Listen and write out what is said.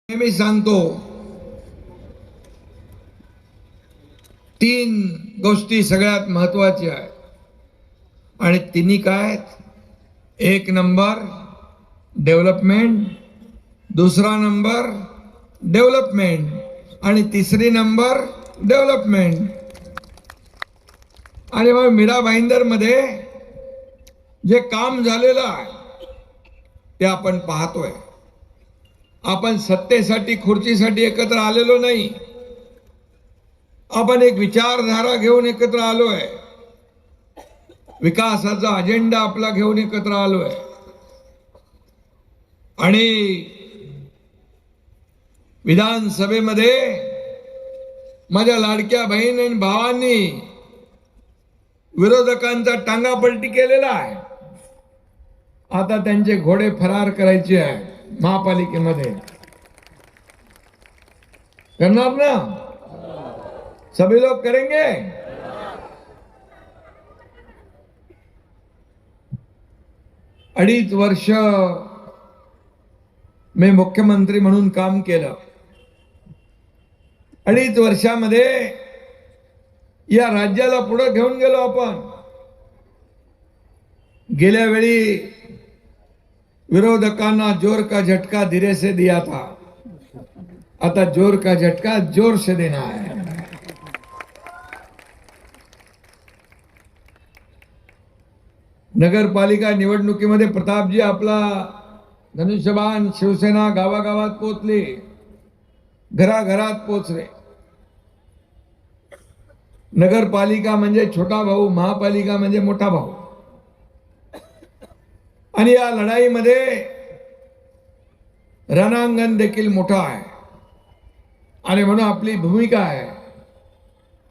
मी सांगतो, तीन गोष्टी सगळ्यात महत्वाच्या आहेत आणि तिन्ही काय? एक नंबर डेव्हलपमेंट, दुसरा नंबर डेव्हलपमेंट आणि तिसरी नंबर डेव्हलपमेंट. आणि मग मीरा भाईंदर मध्ये जे काम झालेलं आहे ते आपण पाहतोय. आपण सत्तेसाठी खुर्चीसाठी एकत्र आलेलो नाही, आपण एक विचारधारा घेऊन एकत्र आलोय, विकासाचा अजेंडा आपला घेऊन एकत्र आलोय. आणि विधानसभेमध्ये माझ्या लाडक्या बहीण आणि भावांनी विरोधकांचा टांगापलटी केलेला आहे. आता त्यांचे घोडे फरार करायचे आहे. महापालिकेमध्ये करणार ना? सभी लोग करेंगे. अडीच वर्ष मी मुख्यमंत्री म्हणून काम केलं. अडीच वर्षामध्ये या राज्याला पुढे घेऊन गेलो आपण. गेल्या वेळी विरोधकांना जोर का झटका धीरे से दिया था, आता जोर का झटका जोर से देना है. नगरपालिका निवडणुकीमध्ये प्रतापजी आपला धनुष्यबाण शिवसेना गावागावात पोहोचली, घराघरात पोहोचले. नगरपालिका म्हणजे छोटा भाऊ, महापालिका म्हणजे मोठा भाऊ. आणि या लढाईमध्ये रणांगण देखील मोठा आहे आणि म्हणून आपली भूमिका आहे